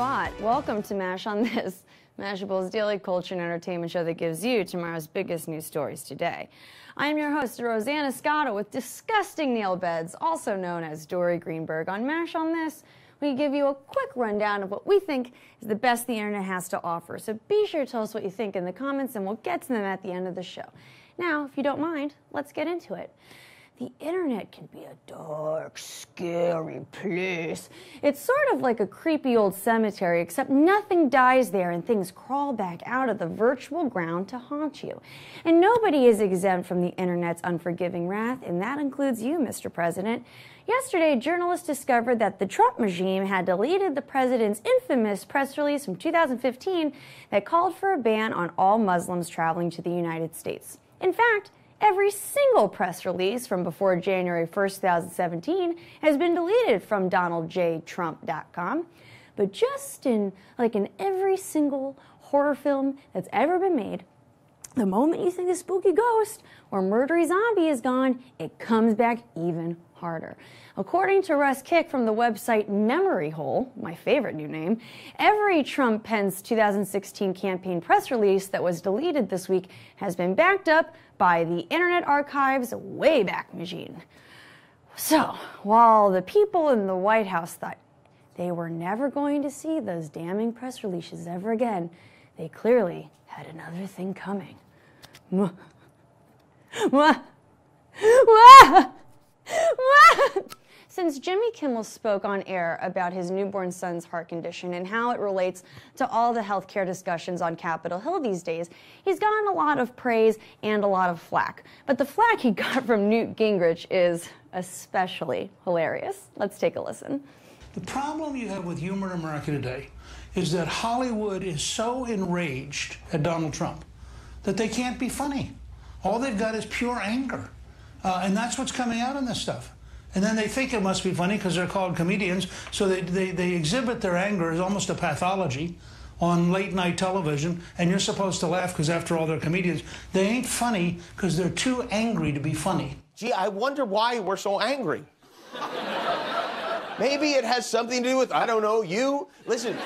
spot. Welcome to Mash on This, Mashable's daily culture and entertainment show that gives you tomorrow's biggest news stories today. I'm your host, Rosanna Scotto, with disgusting nail beds, also known as Dory Greenberg. On Mash on This, we give you a quick rundown of what we think is the best the internet has to offer. So be sure to tell us what you think in the comments, and we'll get to them at the end of the show. Now, if you don't mind, let's get into it. The internet can be a dark, scary place. It's sort of like a creepy old cemetery, except nothing dies there and things crawl back out of the virtual ground to haunt you. And nobody is exempt from the internet's unforgiving wrath, and that includes you, Mr. President. Yesterday, journalists discovered that the Trump regime had deleted the president's infamous press release from 2015 that called for a ban on all Muslims traveling to the United States. In fact, every single press release from before January 1st, 2017 has been deleted from donaldjtrump.com. But just in every single horror film that's ever been made, the moment you think a spooky ghost or murdery zombie is gone, it comes back even harder. According to Russ Kick from the website Memory Hole, my favorite new name, every Trump-Pence 2016 campaign press release that was deleted this week has been backed up by the Internet Archive's Wayback Machine. So, while the people in the White House thought they were never going to see those damning press releases ever again, they clearly had another thing coming. Since Jimmy Kimmel spoke on air about his newborn son's heart condition and how it relates to all the healthcare discussions on Capitol Hill these days, he's gotten a lot of praise and a lot of flack. But the flack he got from Newt Gingrich is especially hilarious. Let's take a listen. The problem you have with humor in America today is that Hollywood is so enraged at Donald Trump that they can't be funny. All they've got is pure anger. And that's what's coming out in this stuff. And then they think it must be funny because they're called comedians, so they exhibit their anger as almost a pathology on late night television, and you're supposed to laugh because after all they're comedians. They ain't funny because they're too angry to be funny. Gee, I wonder why we're so angry. Maybe it has something to do with, I don't know, you. Listen,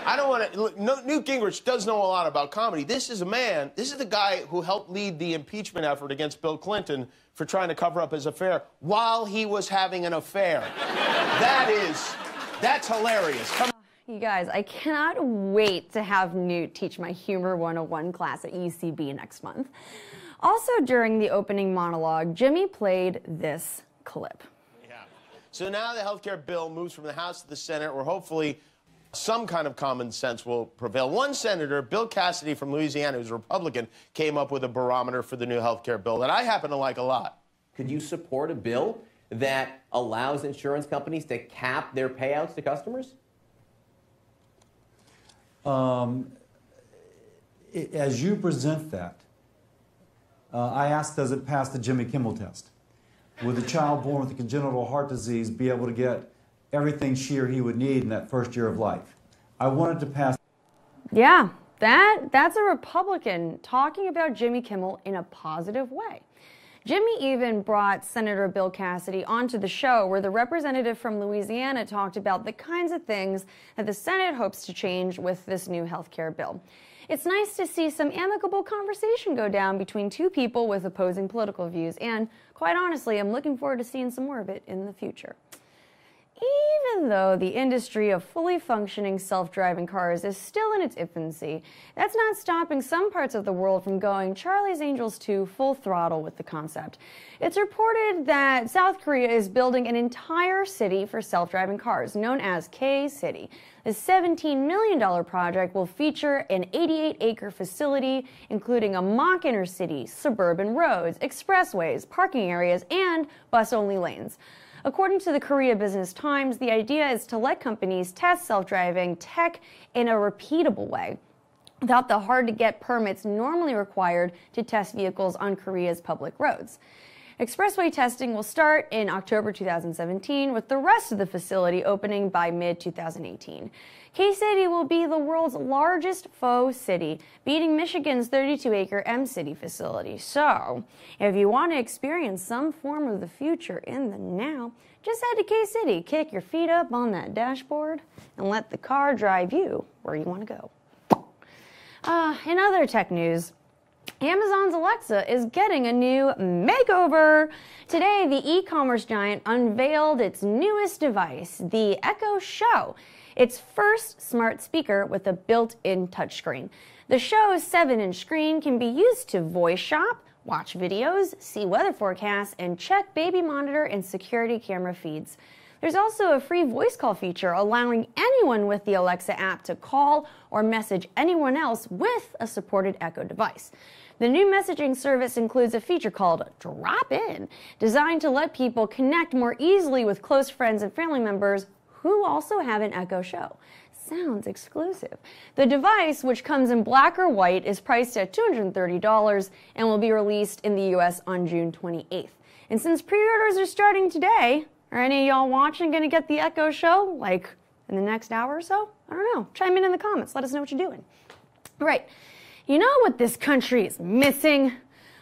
I don't want to, Newt Gingrich does know a lot about comedy. This is the guy who helped lead the impeachment effort against Bill Clinton for trying to cover up his affair while he was having an affair. That's hilarious. Come on. You guys, I cannot wait to have Newt teach my Humor 101 class at UCB next month. Also, during the opening monologue, Jimmy played this clip. Yeah. So now the healthcare bill moves from the House to the Senate, where hopefully some kind of common sense will prevail. One senator, Bill Cassidy from Louisiana, who's a Republican, came up with a barometer for the new health care bill that I happen to like a lot. Could you support a bill that allows insurance companies to cap their payouts to customers? As you present that, I asked, does it pass the Jimmy Kimmel test? Would the child born with a congenital heart disease be able to get everything she or he would need in that first year of life? I wanted to pass. Yeah, that's a Republican talking about Jimmy Kimmel in a positive way. Jimmy even brought Senator Bill Cassidy onto the show, where the representative from Louisiana talked about the kinds of things that the Senate hopes to change with this new health care bill. It's nice to see some amicable conversation go down between two people with opposing political views, and quite honestly, I'm looking forward to seeing some more of it in the future. Even though the industry of fully functioning self-driving cars is still in its infancy, that's not stopping some parts of the world from going Charlie's Angels 2 full throttle with the concept. It's reported that South Korea is building an entire city for self-driving cars, known as K-City. The $17 million project will feature an 88-acre facility, including a mock inner city, suburban roads, expressways, parking areas, and bus-only lanes. According to the Korea Business Times, the idea is to let companies test self-driving tech in a repeatable way, without the hard-to-get permits normally required to test vehicles on Korea's public roads. Expressway testing will start in October 2017, with the rest of the facility opening by mid-2018. K-City will be the world's largest faux city, beating Michigan's 32-acre M-City facility. So, if you want to experience some form of the future in the now, just head to K-City, kick your feet up on that dashboard, and let the car drive you where you want to go. In other tech news, Amazon's Alexa is getting a new makeover. Today, the e-commerce giant unveiled its newest device, the Echo Show, its first smart speaker with a built-in touchscreen. The Show's 7-inch screen can be used to voice shop, watch videos, see weather forecasts, and check baby monitor and security camera feeds. There's also a free voice call feature allowing anyone with the Alexa app to call or message anyone else with a supported Echo device. The new messaging service includes a feature called Drop In, designed to let people connect more easily with close friends and family members who also have an Echo Show. Sounds exclusive. The device, which comes in black or white, is priced at $230 and will be released in the US on June 28th. And since pre-orders are starting today, are any of y'all watching going to get the Echo Show, like, in the next hour or so? I don't know. Chime in the comments. Let us know what you're doing. Right. You know what this country is missing?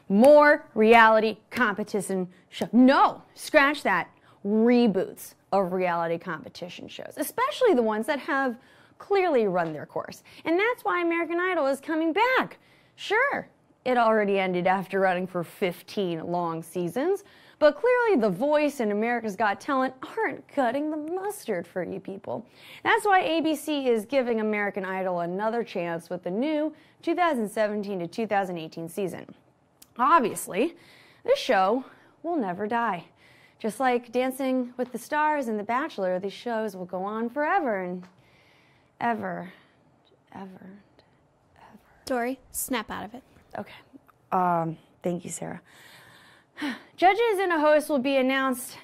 More reality competition shows. No, scratch that. Reboots of reality competition shows, especially the ones that have clearly run their course. And that's why American Idol is coming back. Sure, it already ended after running for 15 long seasons, but clearly The Voice and America's Got Talent aren't cutting the mustard for you people. That's why ABC is giving American Idol another chance with the new 2017 to 2018 season. Obviously, this show will never die. Just like Dancing with the Stars and The Bachelor, these shows will go on forever and ever, ever, ever. Dory, snap out of it. Okay. Thank you, Sarah. Judges and a host will be announced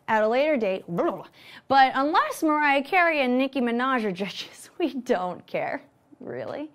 at a later date, but unless Mariah Carey and Nicki Minaj are judges, we don't care, really.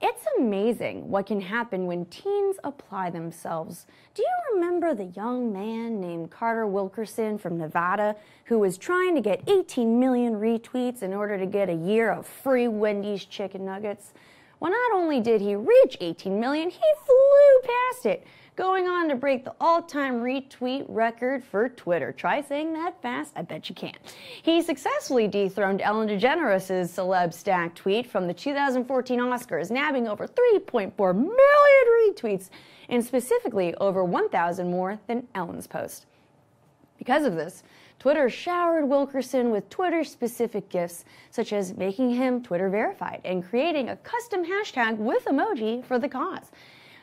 It's amazing what can happen when teens apply themselves. Do you remember the young man named Carter Wilkerson from Nevada who was trying to get 18 million retweets in order to get a year of free Wendy's chicken nuggets? Well, not only did he reach 18 million, he flew past it, going on to break the all-time retweet record for Twitter. Try saying that fast, I bet you can't. He successfully dethroned Ellen DeGeneres' celeb stack tweet from the 2014 Oscars, nabbing over 3.4 million retweets, and specifically over 1,000 more than Ellen's post. Because of this, Twitter showered Wilkerson with Twitter-specific gifts, such as making him Twitter verified and creating a custom hashtag with emoji for the cause.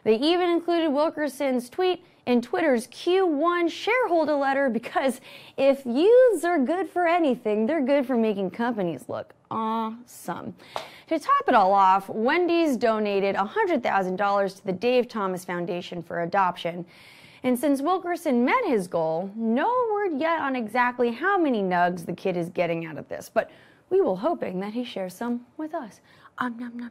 They even included Wilkerson's tweet in Twitter's Q1 shareholder letter because if youths are good for anything, they're good for making companies look awesome. To top it all off, Wendy's donated $100,000 to the Dave Thomas Foundation for adoption. And since Wilkerson met his goal, no word yet on exactly how many nugs the kid is getting out of this, but we will hoping that he shares some with us. Nom nom.